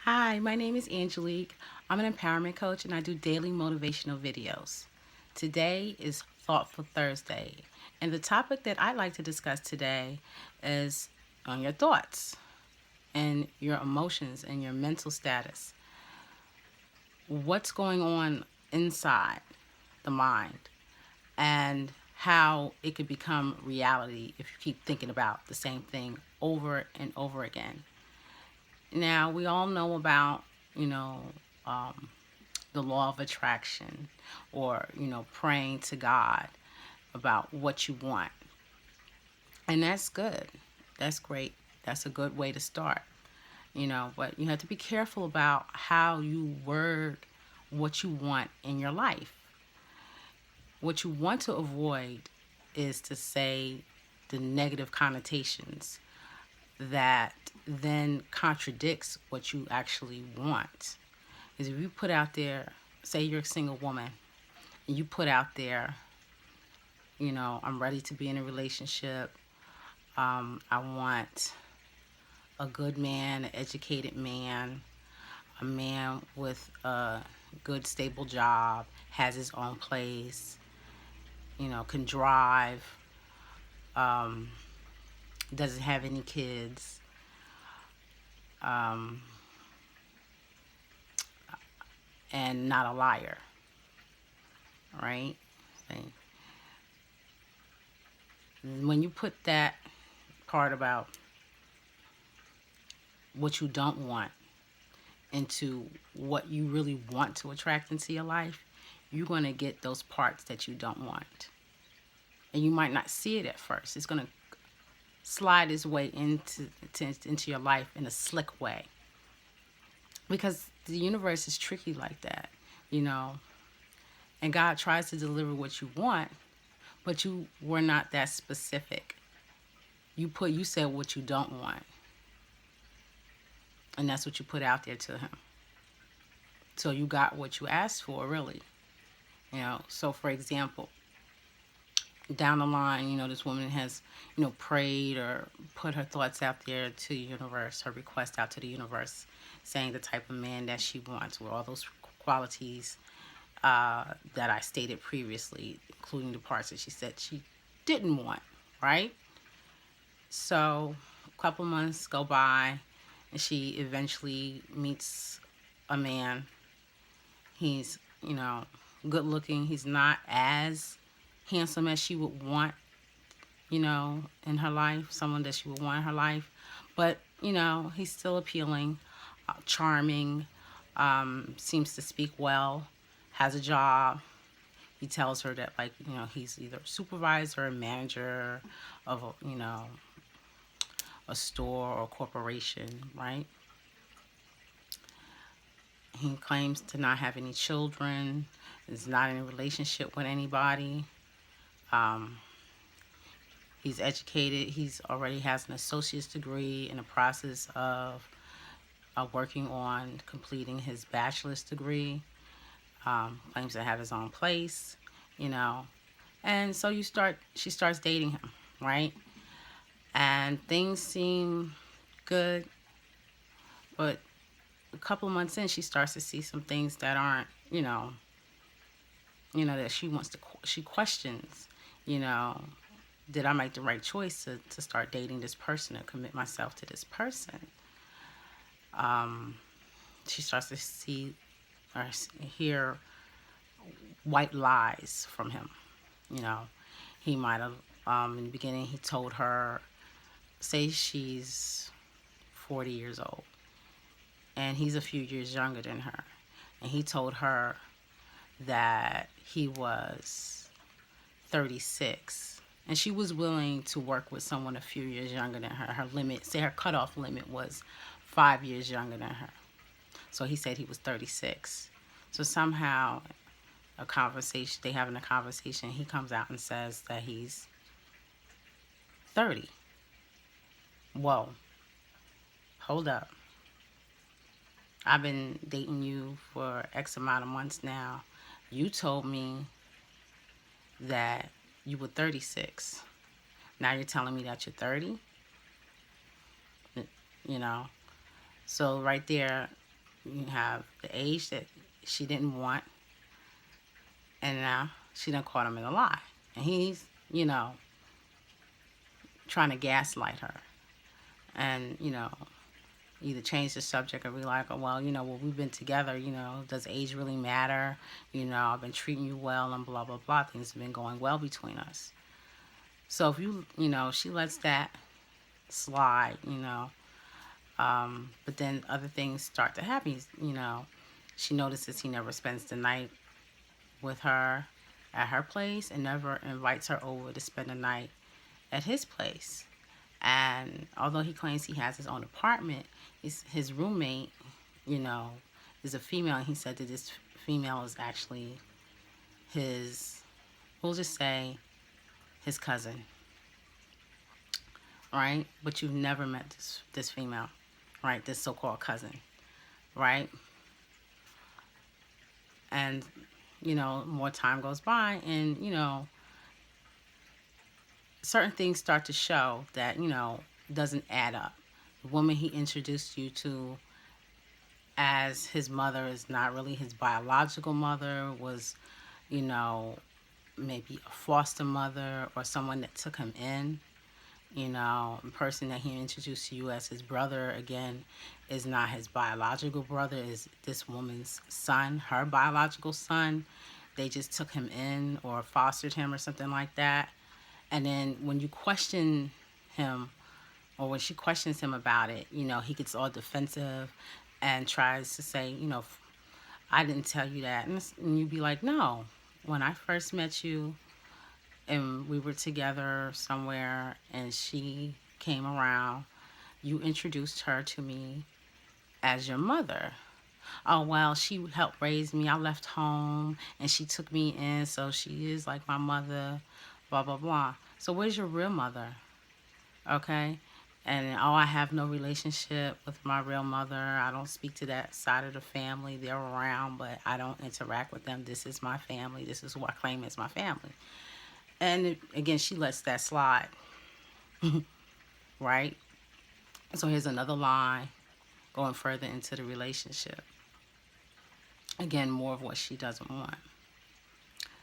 Hi, my name is Angelique. I'm an empowerment coach and I do daily motivational videos. Today is Thoughtful Thursday, and the topic that I'd like to discuss today is on your thoughts and your emotions and your mental status. What's going on inside the mind and how it could become reality if you keep thinking about the same thing over and over again. Now, we all know about, you know, um, the law of attraction or, praying to God about what you want. And that's good. That's great. That's a good way to start, but you have to be careful about how you word what you want in your life. What you want to avoid is to say the negative connotations that then contradicts what you actually want. Is if you put out there, say you're a single woman, and you put out there, I'm ready to be in a relationship. I want a good man, an educated man, a man with a good, stable job, has his own place, can drive, um, doesn't have any kids, um, and not a liar, right? When you put that part about what you don't want into what you really want to attract into your life, you're going to get those parts that you don't want. And you might not see it at first. It's going to slide its way into your life in a slick way. Because the universe is tricky like that, you know. And God tries to deliver what you want, but you were not that specific. You said what you don't want. And that's what you put out there to him. So you got what you asked for, really. So for example, down the line, this woman has, prayed or put her thoughts out there to the universe, her request out to the universe, saying the type of man that she wants with all those qualities that I stated previously, including the parts that she said she didn't want, right? So a couple months go by and she eventually meets a man. He's, good looking. He's not as handsome as she would want, in her life, someone that she would want in her life. But, he's still appealing, charming, seems to speak well, has a job. He tells her that, like, he's either a supervisor or manager of, a store or a corporation, right? He claims to not have any children, is not in a relationship with anybody. Um, he's educated. He's already has an associate's degree in the process of working on completing his bachelor's degree. Claims to have his own place, you know. And so she starts dating him, right? And things seem good, but a couple months in, she starts to see some things that aren't, that she questions, you know, did I make the right choice to start dating this person or commit myself to this person? Um, she starts to see or hear white lies from him. You know, he might have, in the beginning, he told her, say she's 40 years old, and he's a few years younger than her. And he told her that he was 36. And she was willing to work with someone a few years younger than her. Her limit, say her cutoff limit was 5 years younger than her. So he said he was 36. So somehow, they having a conversation, he comes out and says that he's 30. Whoa, hold up. I've been dating you for X amount of months now. You told me that you were 36. Now you're telling me that you're 30? You know? So right there, You have the age that she didn't want, and now she done caught him in a lie. And he's, trying to gaslight her. And, either change the subject or be like, oh, well, we've been together, does age really matter? I've been treating you well and blah, blah, blah. Things have been going well between us. So if she lets that slide, but then other things start to happen. She notices he never spends the night with her at her place and never invites her over to spend the night at his place. And although he claims he has his own apartment, his roommate, is a female. And he said that this female is actually his, we'll just say, his cousin, right? But you've never met this female, right? This so-called cousin, right? And, more time goes by and, certain things start to show that, doesn't add up. The woman he introduced you to as his mother is not really his biological mother, was, maybe a foster mother or someone that took him in. The person that he introduced to you as his brother, again, is not his biological brother, is this woman's son, her biological son. They just took him in or fostered him or something like that. And then when you question him, or when she questions him about it, he gets all defensive and tries to say, I didn't tell you that. And you'd be like, no, when I first met you and we were together somewhere and she came around, you introduced her to me as your mother. Oh, well, she helped raise me. I left home and she took me in, so she is like my mother, blah, blah, blah. So where's your real mother? Okay? And, oh, I have no relationship with my real mother. I don't speak to that side of the family. They're around, but I don't interact with them. This is my family. This is who I claim as my family. And again, she lets that slide, right? So here's another lie going further into the relationship. Again, more of what she doesn't want.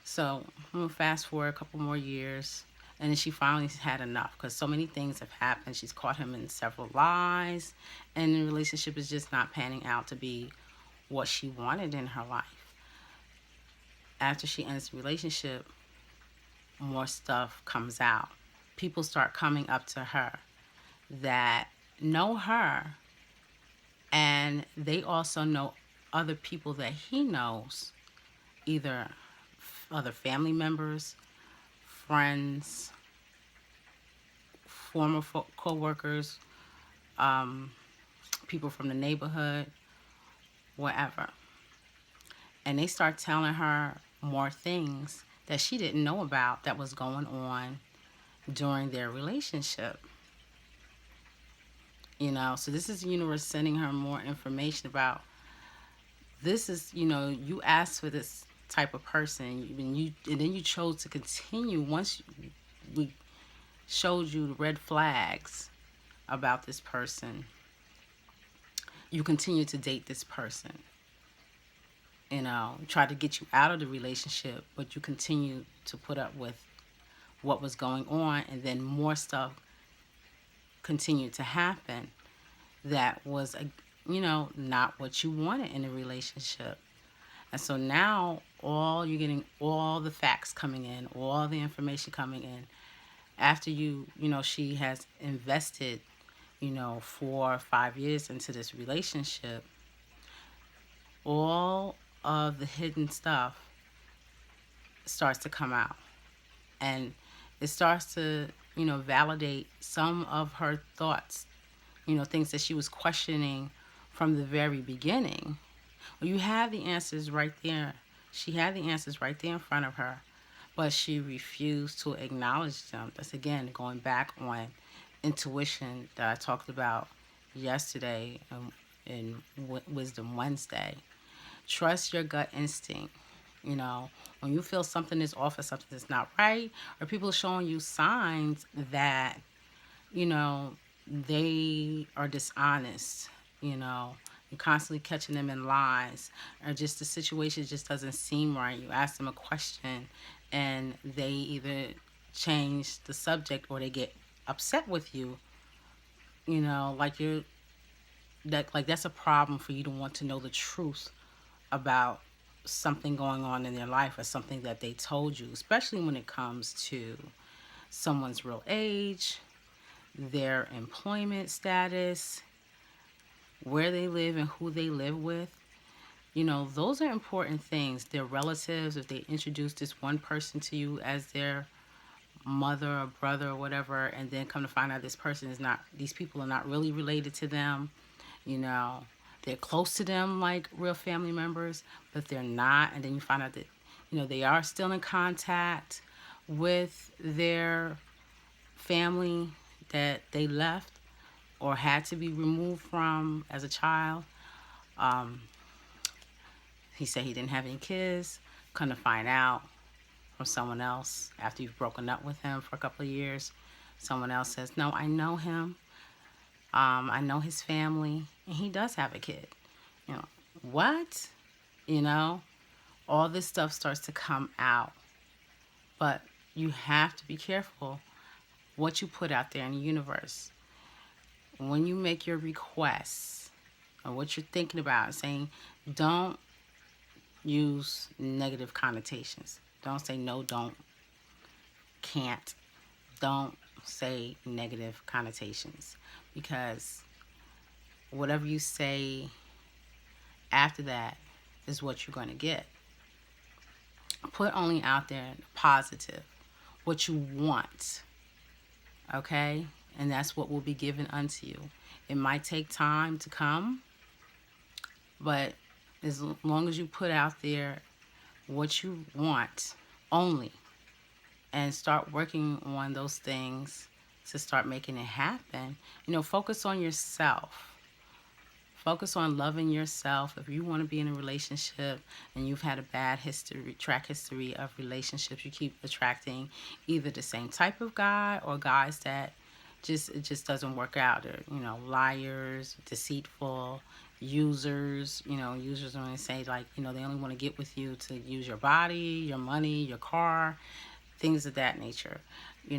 So I'm going to fast forward a couple more years. And then she finally had enough because so many things have happened. She's caught him in several lies. And the relationship is just not panning out to be what she wanted in her life. After she ends the relationship, more stuff comes out. People start coming up to her that know her, and they also know other people that he knows, either other family members, friends, former co-workers, people from the neighborhood, whatever. And they start telling her more things that she didn't know about that was going on during their relationship. So this is the universe sending her more information about, this is, you asked for this type of person, and then you chose to continue. Once we showed you the red flags about this person, you continue to date this person. Try to get you out of the relationship, but you continue to put up with what was going on, and then more stuff continued to happen that was, not what you wanted in a relationship. And so now you're getting all the facts coming in, all the information coming in. After she has invested, 4 or 5 years into this relationship, all of the hidden stuff starts to come out. And it starts to, validate some of her thoughts, things that she was questioning from the very beginning. Well, you have the answers right there. She had the answers right there in front of her, but she refused to acknowledge them. That's, again, going back on intuition that I talked about yesterday in Wisdom Wednesday. Trust your gut instinct. When you feel something is off or something is not right, or people are showing you signs that, they are dishonest, You're constantly catching them in lies, or just the situation just doesn't seem right. You ask them a question, and they either change the subject or they get upset with you. Like that's a problem for you to want to know the truth about something going on in their life or something that they told you, especially when it comes to someone's real age, their employment status, where they live and who they live with. Those are important things. Their relatives, if they introduce this one person to you as their mother or brother or whatever, and then come to find out these people are not really related to them. you know they're close to them like real family members, but they're not. And then you find out that they are still in contact with their family that they left or had to be removed from as a child. um, he said he didn't have any kids. Couldn't find out from someone else after you've broken up with him for a couple of years. Someone else says, no, I know him. I know his family, and he does have a kid. You know, what? You know, all this stuff starts to come out. But you have to be careful what you put out there in the universe. When you make your requests or what you're thinking about, saying, don't use negative connotations. Don't say no, don't, can't. Don't say negative connotations, because whatever you say after that is what you're going to get. Put only out there positive, what you want, okay? And that's what will be given unto you. It might take time to come, but as long as you put out there what you want only, and start working on those things to start making it happen. Focus on yourself. Focus on loving yourself. If you want to be in a relationship and you've had a bad track history of relationships, you keep attracting either the same type of guy or guys that it just doesn't work out. They're, liars, deceitful, users. Users only say they only want to get with you to use your body, your money, your car, things of that nature. You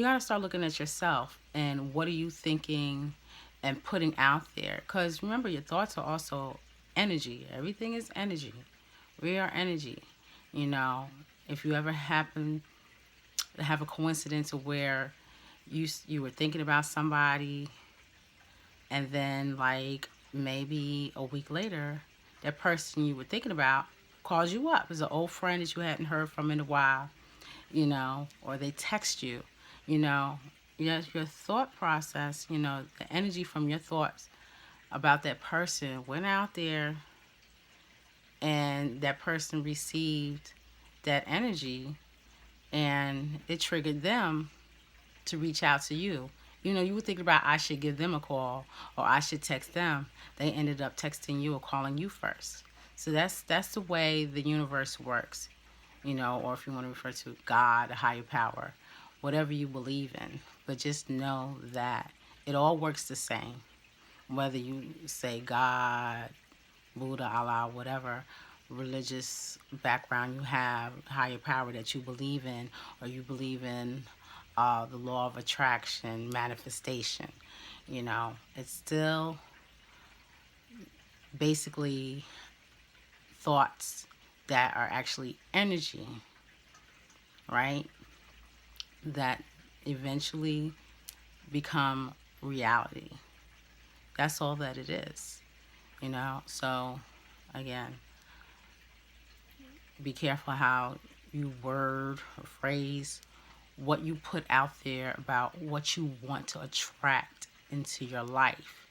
got to start looking at yourself and what are you thinking and putting out there. Because remember, your thoughts are also energy. Everything is energy. We are energy. If you ever happen to have a coincidence of where you were thinking about somebody, and then maybe a week later, that person you were thinking about calls you up. It's an old friend that you hadn't heard from in a while, or they text you, your thought process, the energy from your thoughts about that person went out there, and that person received that energy, and it triggered them to reach out to you. You were thinking about, I should give them a call or I should text them. They ended up texting you or calling you first. So that's the way the universe works, or if you want to refer to God, a higher power, whatever you believe in. But just know that it all works the same. Whether you say God, Buddha, Allah, whatever religious background you have, higher power that you believe in, or you believe in the law of attraction, manifestation, it's still basically thoughts that are actually energy, right? That eventually become reality. That's all that it is, So, again, be careful how you word or phrase what you put out there about what you want to attract into your life.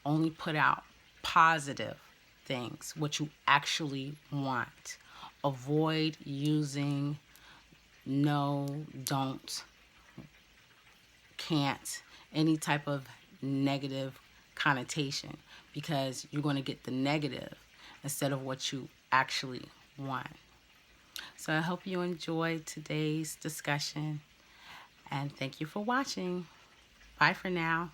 Only put out positive things, what you actually want. Avoid using no, don't, can't, any type of negative connotation, because you're going to get the negative instead of what you actually want. So I hope you enjoyed today's discussion, and thank you for watching. Bye for now.